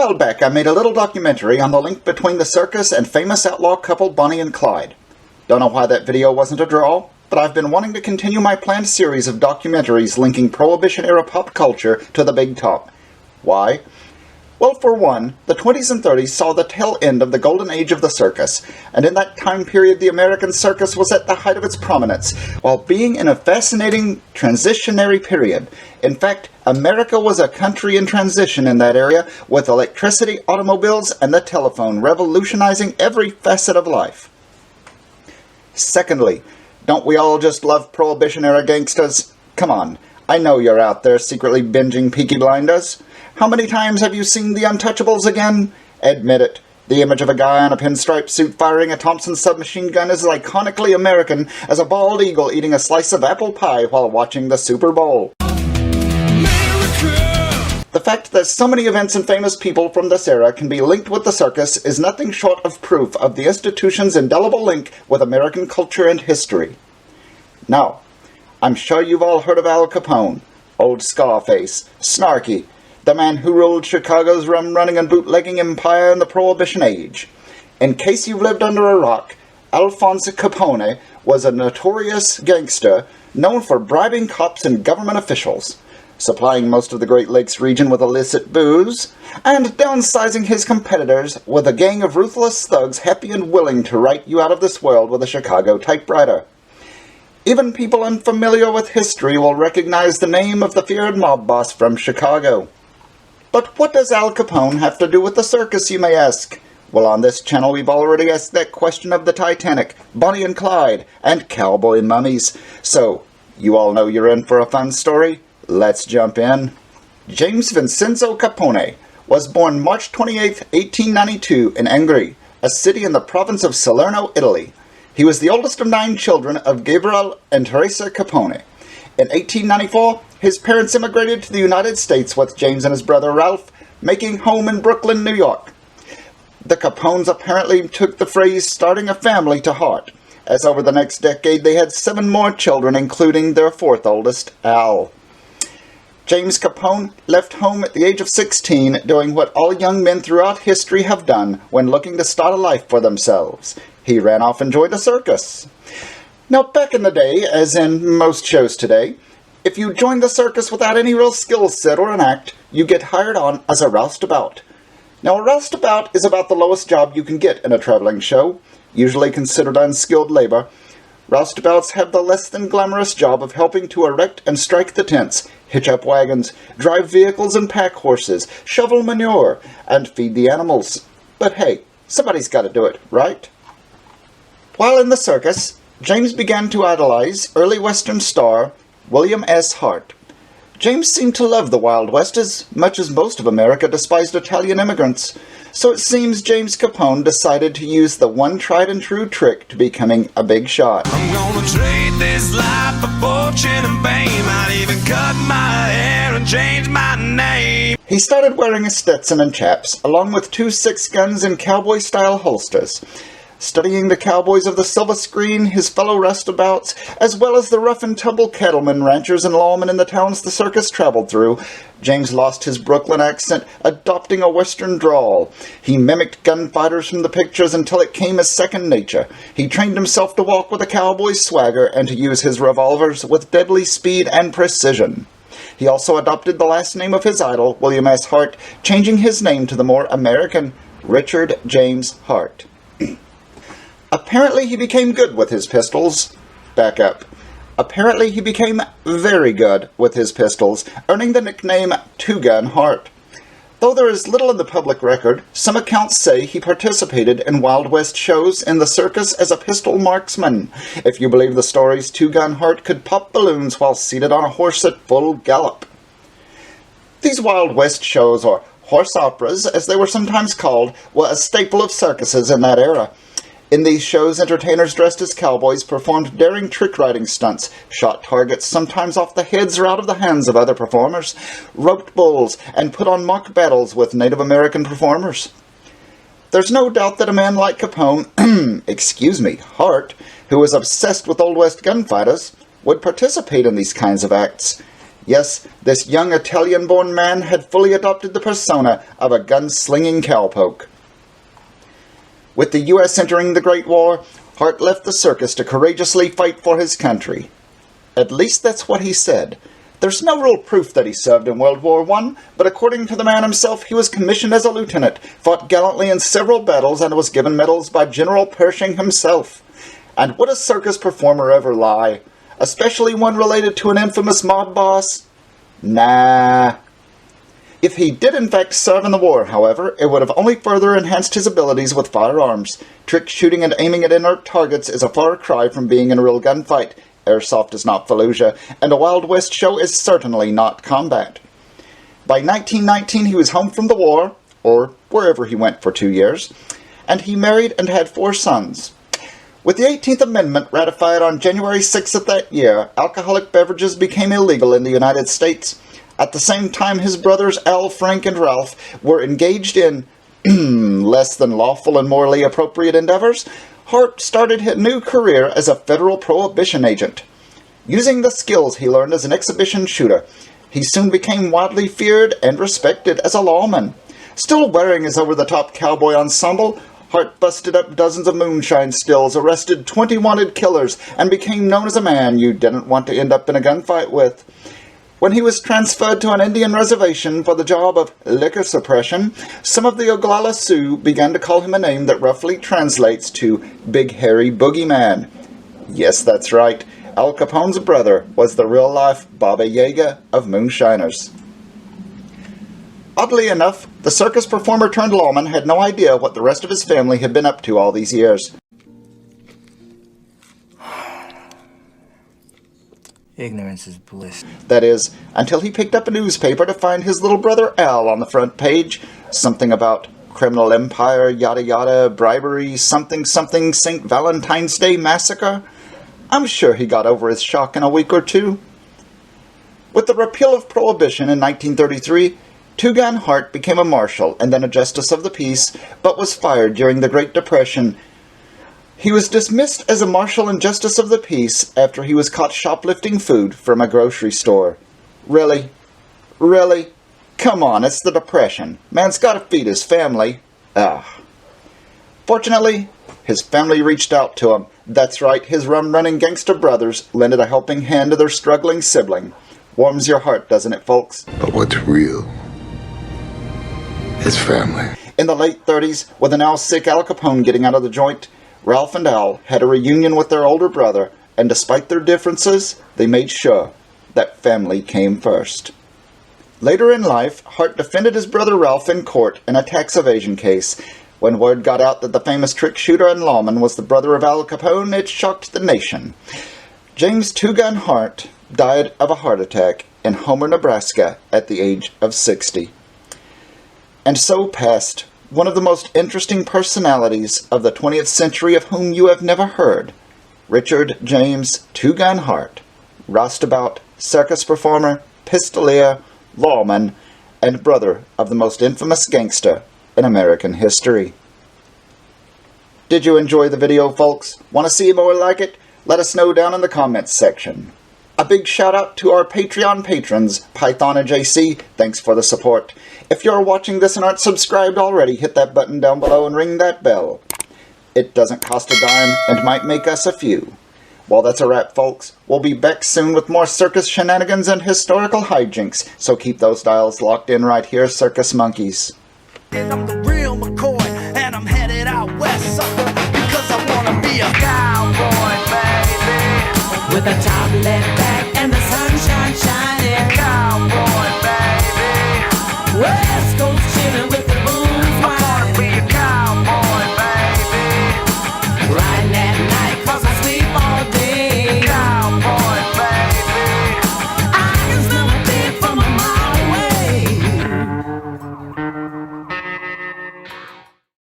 while back, I made a little documentary on the link between the circus and famous outlaw couple Bonnie and Clyde. Don't know why that video wasn't a draw, but I've been wanting to continue my planned series of documentaries linking Prohibition-era pop culture to the big top. Why? Well, for one, the 20s and 30s saw the tail end of the golden age of the circus, and in that time period the American circus was at the height of its prominence, while being in a fascinating transitionary period. In fact, America was a country in transition in that area, with electricity, automobiles, and the telephone revolutionizing every facet of life. Secondly, don't we all just love Prohibition-era gangsters? Come on, I know you're out there secretly binging Peaky Blinders. How many times have you seen The Untouchables again? Admit it, the image of a guy in a pinstripe suit firing a Thompson submachine gun is as iconically American as a bald eagle eating a slice of apple pie while watching the Super Bowl. America! The fact that so many events and famous people from this era can be linked with the circus is nothing short of proof of the institution's indelible link with American culture and history. Now, I'm sure you've all heard of Al Capone, Old Scarface, Snarky, the man who ruled Chicago's rum-running and bootlegging empire in the Prohibition age. In case you've lived under a rock, Alphonse Capone was a notorious gangster known for bribing cops and government officials, supplying most of the Great Lakes region with illicit booze, and downsizing his competitors with a gang of ruthless thugs happy and willing to write you out of this world with a Chicago typewriter. Even people unfamiliar with history will recognize the name of the feared mob boss from Chicago. But what does Al Capone have to do with the circus, you may ask? Well, on this channel we've already asked that question of the Titanic, Bonnie and Clyde, and cowboy mummies. So, you all know you're in for a fun story? Let's jump in. James Vincenzo Capone was born March 28, 1892 in Angri, a city in the province of Salerno, Italy. He was the oldest of 9 children of Gabriel and Teresa Capone. In 1894, his parents immigrated to the United States with James and his brother Ralph, making home in Brooklyn, New York. The Capones apparently took the phrase starting a family to heart, as over the next decade they had 7 more children, including their 4th oldest, Al. James Capone left home at the age of 16, doing what all young men throughout history have done when looking to start a life for themselves. He ran off and joined a circus. Now, back in the day, as in most shows today, if you join the circus without any real skill set or an act, you get hired on as a roustabout. Now, a roustabout is about the lowest job you can get in a traveling show, usually considered unskilled labor. Roustabouts have the less than glamorous job of helping to erect and strike the tents, hitch up wagons, drive vehicles and pack horses, shovel manure, and feed the animals. But hey, somebody's got to do it, right? While in the circus, James began to idolize early Western star William S. Hart. James seemed to love the Wild West as much as most of America despised Italian immigrants, so it seems James Capone decided to use the one tried and true trick to becoming a big shot. I'm gonna trade this life for fortune and fame. I'd even cut my hair and change my name. He started wearing a Stetson and chaps, along with 2 6-guns in cowboy-style holsters, studying the cowboys of the silver screen, his fellow roustabouts, as well as the rough-and-tumble cattlemen, ranchers, and lawmen in the towns the circus traveled through. James lost his Brooklyn accent, adopting a Western drawl. He mimicked gunfighters from the pictures until it came as second nature. He trained himself to walk with a cowboy's swagger and to use his revolvers with deadly speed and precision. He also adopted the last name of his idol, William S. Hart, changing his name to the more American Richard James Hart. Apparently he became good with his pistols. Back up. Apparently he became very good with his pistols, earning the nickname Two-Gun Hart. Though there is little in the public record, some accounts say he participated in Wild West shows in the circus as a pistol marksman. If you believe the stories, Two-Gun Hart could pop balloons while seated on a horse at full gallop. These Wild West shows, or horse operas as they were sometimes called, were a staple of circuses in that era. In these shows, entertainers dressed as cowboys performed daring trick-riding stunts, shot targets sometimes off the heads or out of the hands of other performers, roped bulls, and put on mock battles with Native American performers. There's no doubt that a man like Capone, Hart, who was obsessed with Old West gunfighters, would participate in these kinds of acts. Yes, this young Italian-born man had fully adopted the persona of a gun-slinging cowpoke. With the U.S. entering the Great War, Hart left the circus to courageously fight for his country. At least that's what he said. There's no real proof that he served in World War I, but according to the man himself, he was commissioned as a lieutenant, fought gallantly in several battles, and was given medals by General Pershing himself. And would a circus performer ever lie? Especially one related to an infamous mob boss? Nah. If he did in fact serve in the war, however, it would have only further enhanced his abilities with firearms. Trick shooting and aiming at inert targets is a far cry from being in a real gunfight. Airsoft is not Fallujah, and a Wild West show is certainly not combat. By 1919 he was home from the war, or wherever he went for 2 years, and he married and had 4 sons. With the 18th Amendment ratified on January 6th of that year, alcoholic beverages became illegal in the United States. At the same time, his brothers Al, Frank, and Ralph were engaged in less than lawful and morally appropriate endeavors. Hart started his new career as a federal prohibition agent. Using the skills he learned as an exhibition shooter, he soon became widely feared and respected as a lawman. Still wearing his over-the-top cowboy ensemble, Hart busted up dozens of moonshine stills, arrested 20 wanted killers, and became known as a man you didn't want to end up in a gunfight with. When he was transferred to an Indian reservation for the job of liquor suppression, some of the Oglala Sioux began to call him a name that roughly translates to Big Hairy Boogeyman. Yes, that's right. Al Capone's brother was the real-life Baba Yaga of moonshiners. Oddly enough, the circus performer turned lawman had no idea what the rest of his family had been up to all these years. Ignorance is bliss. That is, until he picked up a newspaper to find his little brother Al on the front page. Something about criminal empire, yada yada, bribery, something something, St. Valentine's Day massacre. I'm sure he got over his shock in a week or two. With the repeal of Prohibition in 1933, Two-Gun Hart became a marshal and then a justice of the peace, but was fired during the Great Depression. He was dismissed as a marshal and justice of the peace after he was caught shoplifting food from a grocery store. Really? Really? Come on, it's the Depression. Man's gotta feed his family. Fortunately, his family reached out to him. That's right, his rum-running gangster brothers lended a helping hand to their struggling sibling. Warms your heart, doesn't it, folks? But what's real is family. In the late 30s, with the now sick Al Capone getting out of the joint, Ralph and Al had a reunion with their older brother, and despite their differences, they made sure that family came first. Later in life, Hart defended his brother Ralph in court in a tax evasion case. When word got out that the famous trick shooter and lawman was the brother of Al Capone, it shocked the nation. James Two-Gun Hart died of a heart attack in Homer, Nebraska at the age of 60. And so passed one of the most interesting personalities of the 20th century of whom you have never heard, Richard James Two-Gun Hart, roustabout, circus performer, pistolier, lawman, and brother of the most infamous gangster in American history. Did you enjoy the video, folks? Want to see more like it? Let us know down in the comments section. A big shout out to our Patreon patrons, Python and JC. Thanks for the support. If you're watching this and aren't subscribed already, hit that button down below and ring that bell. It doesn't cost a dime and might make us a few. Well, that's a wrap, folks. We'll be back soon with more circus shenanigans and historical hijinks, so keep those dials locked in right here, circus monkeys. I'm the real McCoy, and I'm headed out west, sucker, because I wanna be a cowboy, baby. With a top left back and the sunshine shine.